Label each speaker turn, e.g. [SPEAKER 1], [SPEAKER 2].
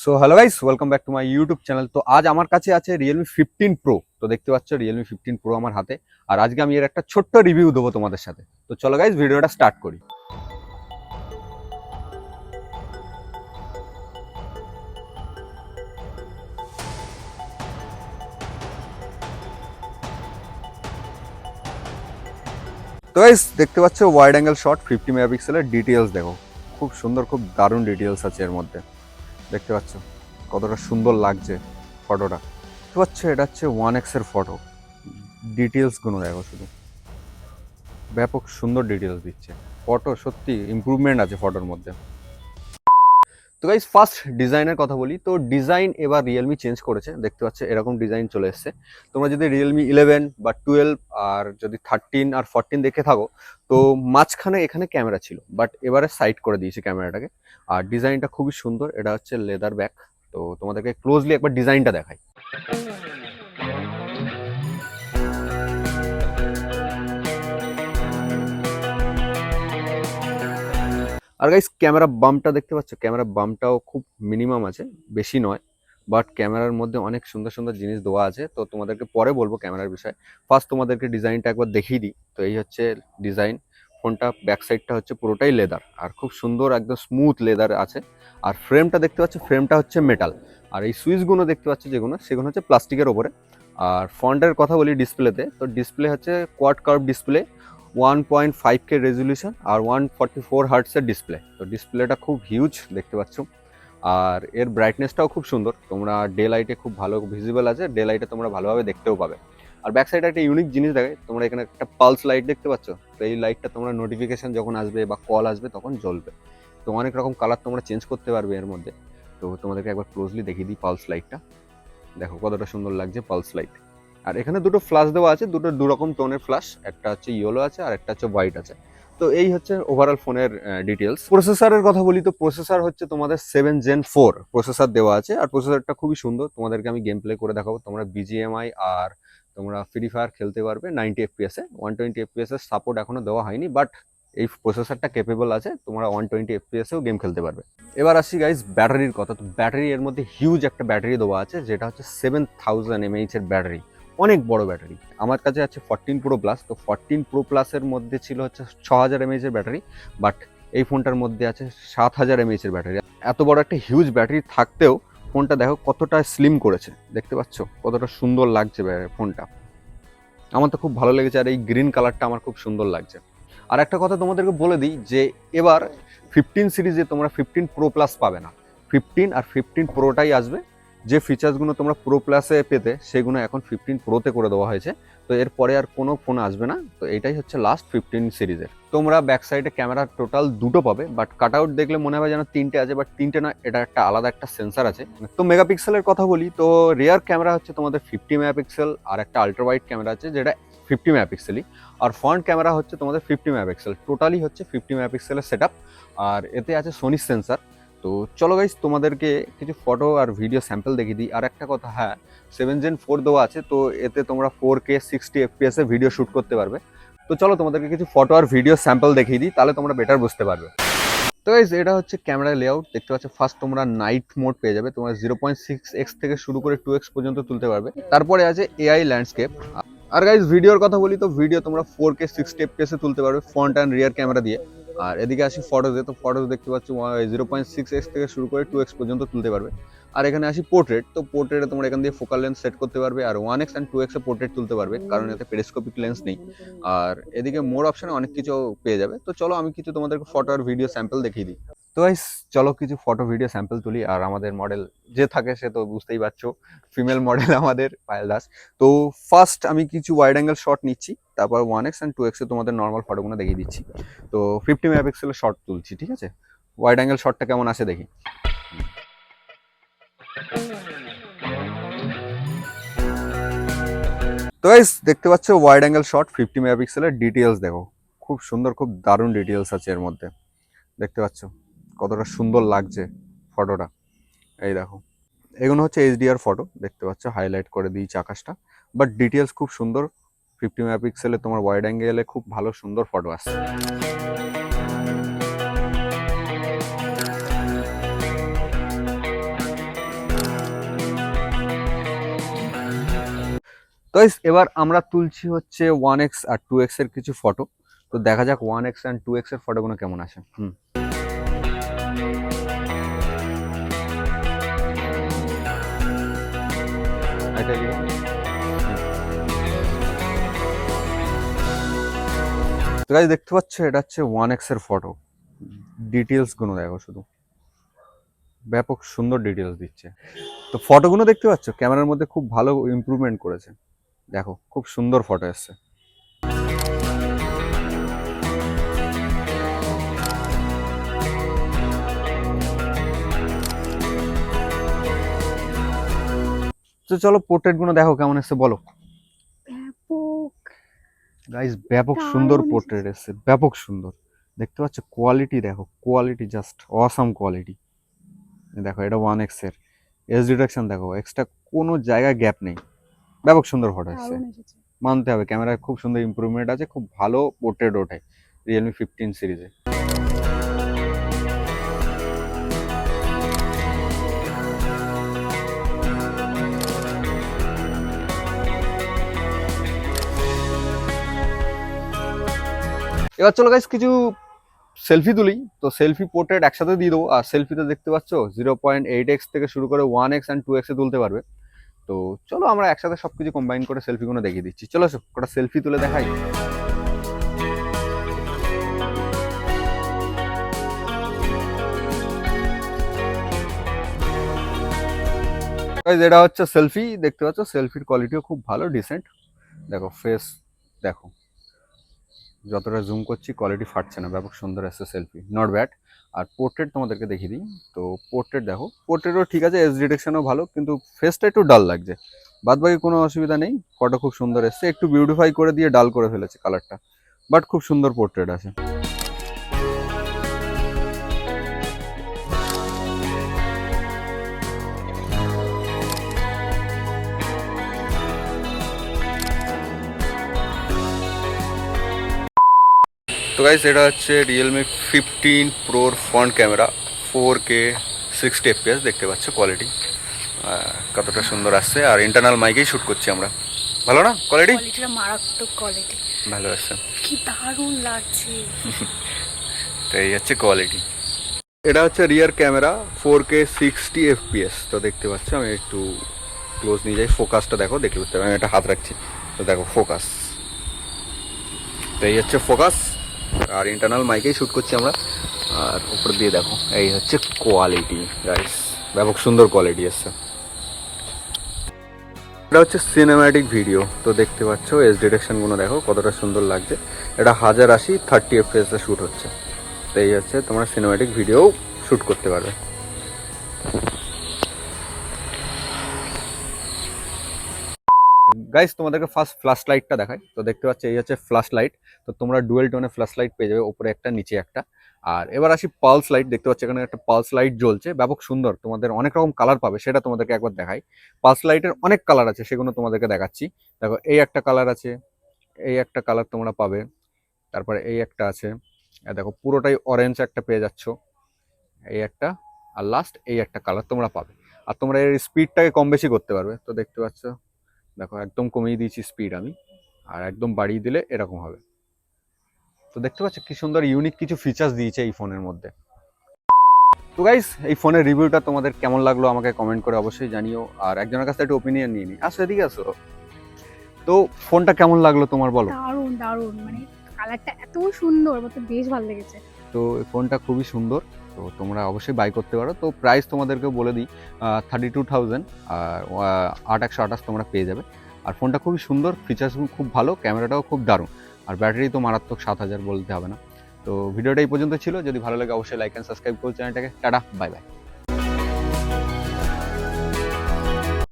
[SPEAKER 1] So hello guys, welcome back to my YouTube channel. তো আজ আমার কাছে আছে রিয়েলমি 15 প্রো। তো দেখতে পাচ্ছ রিয়েলমি 15 প্রো আমার হাতে। আর আজকে আমি এর একটা ছোট্ট রিভিউ দেবো তোমাদের সাথে। তো চলো গাইস, ভিডিওটা স্টার্ট করি। তো গাইস দেখতে পাচ্ছ ওয়াইড অ্যাঙ্গেল শট 50 মেগাপিক্সেলের। ডিটেলস দেখো, খুব সুন্দর, খুব দারুণ ডিটেলস আছে এর মধ্যে। দেখতে পাচ্ছ কতটা সুন্দর লাগছে ফটোটা। দেখতে পাচ্ছ এটা হচ্ছে 1x এর ফটো। ডিটেলসগুলো দেখো শুধু, ব্যাপক সুন্দর ডিটেলস দিচ্ছে। ফটো সত্যি ইমপ্রুভমেন্ট আছে ফটোর মধ্যে। তো গাইস ফার্স্ট ডিজাইনের কথা বলি। তো ডিজাইন এবার রিয়েলমি চেঞ্জ করেছে। দেখতে পাচ্ছ এরকম ডিজাইন চলে এসছে। তোমরা যদি রিয়েলমি 11 বা 12 আর যদি 13 আর 14 দেখে থাকো, তো মাঝখানে এখানে ক্যামেরা ছিল, বাট এবারে সাইড করে দিয়েছে ক্যামেরাটাকে। আর ডিজাইনটা খুবই সুন্দর। এটা হচ্ছে লেদার ব্যাক। তো তোমাদেরকে ক্লোজলি একবার ডিজাইনটা দেখাই। আর গাইস ক্যামেরা বামটা দেখতে পাচ্ছ, ক্যামেরা বামটাও খুব মিনিমাম আছে, বেশি নয়। বাট ক্যামেরার মধ্যে অনেক সুন্দর সুন্দর জিনিস দেওয়া আছে। তো তোমাদেরকে পরে বলবো ক্যামেরার বিষয়ে। ফার্স্ট তোমাদেরকে ডিজাইনটা একবার দেখিয়ে দিই। তো এই হচ্ছে ডিজাইন। ফোনটা ব্যাক সাইডটা হচ্ছে পুরোটাই লেদার, আর খুব সুন্দর একদম স্মুথ লেদার আছে। আর ফ্রেমটা দেখতে পাচ্ছ, ফ্রেমটা হচ্ছে মেটাল। আর এই সুইচগুলো দেখতে পাচ্ছ যেগুলো, সেগুলো হচ্ছে প্লাস্টিকের ওপরে। আর ফন্টের কথা বলি ডিসপ্লেতে, তো ডিসপ্লে হচ্ছে quad curve display, 1.5K resolution আর 144 হার্টসের ডিসপ্লে। তো ডিসপ্লেটা খুব হিউজ দেখতে পাচ্ছ। আর এর ব্রাইটনেসটাও খুব সুন্দর। তোমরা ডে লাইটে খুব ভালো ভিজিবল আছে, ডে লাইটে তোমরা ভালোভাবে দেখতেও পাবে। আর ব্যাক সাইডে একটা ইউনিক জিনিস দেখে, তোমরা এখানে একটা পালস লাইট দেখতে পাচ্ছ। তো এই লাইটটা তোমরা নোটিফিকেশন যখন আসবে বা কল আসবে তখন জ্বলবে। তো অনেক রকম কালার তোমরা চেঞ্জ করতে পারবে এর মধ্যে। তো তোমাদেরকে একবার ক্লোজলি দেখিয়ে দিই পালস লাইটটা। দেখো কতটা সুন্দর লাগছে পালস লাইট। আর এখানে দুটো ফ্ল্যাশ দেওয়া আছে, দুটো দু রকম টোনের ফ্ল্যাশ, একটা হচ্ছে ইয়েলো আছে আর একটা হচ্ছে হোয়াইট আছে। তো এই হচ্ছে ওভারঅল ফোনের ডিটেলস। প্রসেসরের কথা বলি, তো প্রসেসর হচ্ছে তোমাদের 7 Gen 4 প্রসেসর দেওয়া আছে। আর প্রসেসরটা খুবই সুন্দর, তোমাদেরকে আমি গেম প্লে করে দেখাবো। তোমরা বিজিএমআই আর তোমরা ফ্রি ফায়ার খেলতে পারবে 90 FPS এ। 120 FPS এর সাপোর্ট এখনো দেওয়া হয়নি, বাট এই প্রসেসরটা ক্যাপেবল আছে, তোমরা 120 FPS এও গেম খেলতে পারবে। এবার আসি গাইজ ব্যাটারির কথা। তো ব্যাটারি এর মধ্যে হিউজ একটা ব্যাটারি দেওয়া আছে, যেটা হচ্ছে 7000 mAh এর ব্যাটারি। অনেক বড় ব্যাটারি। আমার কাছে আছে 14 Pro Plus। তো 14 Pro Plus-এর মধ্যে ছিল হচ্ছে 6000 mAh এর ব্যাটারি, বাট এই ফোনটার মধ্যে আছে 7000 mAh এর ব্যাটারি। এত বড় একটা হিউজ ব্যাটারি থাকতেও ফোনটা দেখো কতটা স্লিম করেছে। দেখতে পাচ্ছ কতটা সুন্দর লাগছে ফোনটা। আমার তো খুব ভালো লেগেছে। আর এই গ্রিন কালারটা আমার খুব সুন্দর লাগছে। আর একটা কথা তোমাদেরকে বলে দিই, যে এবার 15 সিরিজে তোমরা 15 Pro Plus পাবে না। 15 আর 15 Pro-টাই আসবে। যে ফিচার্সগুলো তোমরা Pro Plus-এ পেতে, সেগুলো এখন 15 Pro-তে করে দেওয়া হয়েছে। তো এরপরে আর কোনো ফোন আসবে না। তো এটাই হচ্ছে লাস্ট 15 সিরিজের। তোমরা ব্যাক সাইডে ক্যামেরা টোটাল দুটো পাবে, বাট কাট আউট দেখলে মনে হবে যেন তিনটে আছে, বাট তিনটে না, এটা একটা আলাদা একটা সেন্সার আছে। তো মেগাপিক্সেলের কথা বলি, তো রিয়ার ক্যামেরা হচ্ছে তোমাদের 50 মেগাপিক্সেল, আর একটা আল্ট্রা ওয়াইড ক্যামেরা আছে যেটা 50 মেগাপিক্সেলই। আর ফ্রন্ট ক্যামেরা হচ্ছে তোমাদের 50 মেগাপিক্সেল। টোটালি হচ্ছে 50 মেগাপিক্সেলের সেট আপ। আর এতে আছে সোনি সেন্সার। তো চলো গাইস, তোমাদেরকে কিছু ফটো আর ভিডিও স্যাম্পল দেখিয়ে দিই। আর একটা কথা, হ্যাঁ, 7 Gen 4 দেওয়া আছে। তো এতে তোমরা 4K 60 FPS এ ভিডিও শ্যুট করতে পারবে। তো চলো তোমাদেরকে কিছু ফটো আর ভিডিও স্যাম্পল দেখিয়ে দিই, তাহলে তোমরা বেটার বুঝতে পারবে। তো গাইস এটা হচ্ছে ক্যামেরা লেআউট। দেখতে পাচ্ছ ফার্স্ট তোমরা নাইট মোড পেয়ে যাবে। তোমরা 0.6x থেকে শুরু করে 2x পর্যন্ত তুলতে পারবে। তারপরে আছে এআই ল্যান্ডস্কেপ। আর গাইস ভিডিওর কথা বলি, তো ভিডিও তোমরা 4K 60 FPS এ তুলতে পারবে ফ্রন্ট অ্যান্ড রিয়ার ক্যামেরা দিয়ে। আর এদিকে আসি ফটোজে। তো ফটোজ দেখতে পাচ্ছ 0.6x থেকে শুরু করে 2x পর্যন্ত তুলতে পারবে। আর এখানে আসি পোর্ট্রেট। তো পোর্ট্রেটে তোমরা এখান দিয়ে ফোকাল লেন্স সেট করতে পারবে, আর 1x and 2x A portrait তুলতে পারবে, কারণ এতে পেরিস্কোপিক লেন্স নেই। আর এদিকে মোর অপশনে অনেক কিছু পেয়ে যাবে। তো চলো আমি কিছু তোমাদেরকে ফটো আর ভিডিও স্যাম্পল দেখিয়ে দিই। তো গাইস চলো কিছু ফটো ভিডিও স্যাম্পল তুলি। আর আমাদের মডেল যে থাকে সে তো বুঝতেই পারছো, ফিমেল মডেল আমাদের পায়েল দাস। তো ফার্স্ট আমি কিছু ওয়াইড অ্যাঙ্গেল শট নিচ্ছি, তারপর 1x অ্যান্ড 2x এ তোমাদের নর্মাল ফটোগুলো দেখিয়ে দিচ্ছি। তো 50 মেগাপিক্সেলের শট তুলছি, ঠিক আছে। ওয়াইড অ্যাঙ্গেল শটটা কেমন আসে দেখি। তো গাইস দেখতে পাচ্ছ ওয়াইড অ্যাঙ্গেল শট 50 মেগাপিক্সেলের। ডিটেলস দেখো, খুব সুন্দর, খুব দারুণ ডিটেলস আছে এর মধ্যে। দেখতে পাচ্ছ কতটা সুন্দর লাগছে ফটোটা। এই দেখো, এগুলো হচ্ছে এইচডিআর ফটো। দেখতে পাচ্ছ হাইলাইট করে দিয়েছি আকাশটা, বাট ডিটেলস খুব সুন্দর। 50 মেগাপিক্সেলে তোমার ওয়াইড অ্যাঙ্গেলে খুব ভালো সুন্দর ফটো আসছে। তো guys, এবার আমরা তুলছি হচ্ছে 1x আর 2x এর কিছু ফটো। তো দেখা যাক 1x আর 2x এর ফটোগুলো কেমন আসে। এটা কি? তো গাইস দেখতে পাচ্ছ এটা হচ্ছে 1x এর ফটো। ডিটেলস গুলো দেখো শুধু, ব্যাপক সুন্দর ডিটেলস দিচ্ছে। তো ফটোগুলো দেখতে পাচ্ছ ক্যামেরার মধ্যে খুব ভালো ইমপ্রুভমেন্ট করেছে, দেখো খুব সুন্দর ফটো এসছে। তো চলো পোর্ট্রেট গুলো দেখো কেমন এসছে বলো।
[SPEAKER 2] ব্যাপক
[SPEAKER 1] গাইস ব্যাপক সুন্দর পোর্ট্রেট এসছে, ব্যাপক সুন্দর। দেখতে পাচ্ছ কোয়ালিটি দেখো, কোয়ালিটি জাস্ট অসাম কোয়ালিটি। দেখো এটা 1x এর এস ডিটেকশন দেখো, এক্সট্রা কোনো জায়গায় গ্যাপ নেই, ব্যাপক সুন্দর ফটো এসছে। মানতে হবে ক্যামেরায় খুব সুন্দর ইমপ্রুভমেন্ট আছে, খুব ভালো পোর্ট্রেট ওঠে রিয়েলমি 15 সিরিজে। এবার চলো গাইস কিছু সেলফি তুলি। তো সেলফি পোর্ট্রেট একসাথে দিয়ে দেবো। আর সেলফিতে দেখতে পাচ্ছ 0.8x থেকে শুরু করে 1x অ্যান্ড 2x এ তুলতে পারবে। তো চলো আমরা একসাথে সবকিছু কম্বাইন করে সেলফিগুলো দেখিয়ে দিচ্ছি। চলো কটা সেলফি তুলে দেখাই। এটা হচ্ছে সেলফি, দেখতে পাচ্ছ সেলফির কোয়ালিটিও খুব ভালো, ডিসেন্ট। দেখো ফেস দেখো, যতটা জুম করছি কোয়ালিটি ফাটছে না, ব্যাপক সুন্দর আসছে সেলফি, নট ব্যাড। আর পোর্ট্রেট তোমাদেরকে দেখিয়ে দিই। তো পোর্ট্রেট দেখো, পোর্ট্রেটও ঠিক আছে, এস ডিটেকশনও ভালো, কিন্তু ফেসটা একটু ডাল লাগছে। বাদ বাকি কোনো অসুবিধা নেই, ফটো খুব সুন্দর এসছে, একটু বিউটিফাই করে দিয়ে ডাল করে ফেলেছে কালারটা, বাট খুব সুন্দর পোর্ট্রেট আছে। তো গাইস এটা হচ্ছে রিয়েলমি 15 প্রোর ফ্রন্ট ক্যামেরা, 4K 60 fps দেখতে পাচ্ছ কোয়ালিটি কতটা সুন্দর আসছে। আর ইন্টারনাল মাইকেই শ্যুট করছি আমরা, ভালো না কোয়ালিটি?
[SPEAKER 2] কোয়ালিটিটা মারাত্মক কোয়ালিটি,
[SPEAKER 1] ভালো আসছে,
[SPEAKER 2] কি দারুণ লাগছে।
[SPEAKER 1] তো এই হচ্ছে কোয়ালিটি। এটা হচ্ছে রিয়ার ক্যামেরা, 4K 60 fps। তো দেখতে পাচ্ছ, আমি একটু ক্লোজ নিয়ে যাই, ফোকাসটা দেখো, দেখতে বুঝতে পারবে, আমি একটা হাত রাখছি, তো দেখো ফোকাস, তো এই হচ্ছে ফোকাস। আর ইন্টারনাল মাইকেই শ্যুট করছি আমরা। আর উপর দিয়ে দেখো এই হচ্ছে কোয়ালিটি গাইস, ব্যাপক সুন্দর কোয়ালিটি এসছে। এটা হচ্ছে সিনেম্যাটিক ভিডিও, তো দেখতে পাচ্ছ এস ডিরেকশনগুলো দেখো কতটা সুন্দর লাগছে। এটা 1080 30 fps এ শ্যুট হচ্ছে। তো এই হচ্ছে তোমরা সিনেম্যাটিক ভিডিও শ্যুট করতে পারবে। গাইস তোমাদেরকে ফার্স্ট ফ্ল্যাশ লাইটটা দেখাই। তো দেখতে পাচ্ছ এই হচ্ছে ফ্ল্যাশ লাইট। তো তোমরা ডুয়েল টোনে ফ্ল্যাশ লাইট পেয়ে যাবে, উপরে একটা নিচে একটা। আর এবার আসি পালস লাইট, দেখতে পাচ্ছ এখানে একটা পালস লাইট জ্বলছে, ব্যাপক সুন্দর, তোমাদের অনেক রকম কালার পাবে, সেটা তোমাদেরকে একবার দেখাই। পালস লাইটের অনেক কালার আছে, সেগুলো তোমাদেরকে দেখাচ্ছি। দেখো এই একটা কালার আছে, এই একটা কালার তোমরা পাবে, তারপরে এই একটা আছে, দেখো পুরোটাই অরেঞ্জ একটা পেয়ে যাচ্ছ, এই একটা, আর লাস্ট এই একটা কালার তোমরা পাবে। আর তোমরা এর স্পিডটাকে কম বেশি করতে পারবে। তো দেখতে পাচ্ছ দেখো একদম কমিয়ে দিয়েছি স্পিড আমি, আর একদম বাড়িয়ে দিলে এরকম হবে। তো দেখতে পাচ্ছ কি সুন্দর ইউনিক কিছু ফিচার্স দিয়েছে এই ফোনের মধ্যে। তো গাইস এই ফোনের রিভিউটা তোমাদের কেমন লাগলো আমাকে কমেন্ট করে অবশ্যই জানিও। আর একজনের কাছে একটু ওপিনিয়ন নিয়ে নিই, আসো এদিকে আসো। তো ফোনটা কেমন লাগলো তোমার বলো?
[SPEAKER 2] দারুণ দারুণ, মানে কালারটা এত সুন্দর, আমার তো বেশ ভালো লেগেছে।
[SPEAKER 1] তো এই ফোনটা খুবই সুন্দর, তো তোমরা অবশ্যই বাই করতে পারো। তো প্রাইস তোমাদেরকে বলে দিই, 32,000 আর 8/128 তোমরা পেয়ে যাবে। আর ফোনটা খুবই সুন্দর, ফিচার্স খুব ভালো, ক্যামেরাটাও খুব দারুণ, আর ব্যাটারি তো মারাত্মক, 7000 বলতে হবে না। তো ভিডিওটা এই পর্যন্ত ছিল, যদি ভালো লাগে অবশ্যই লাইক অ্যান্ড সাবস্ক্রাইব করো চ্যানেলটাকে। Tata, bye bye.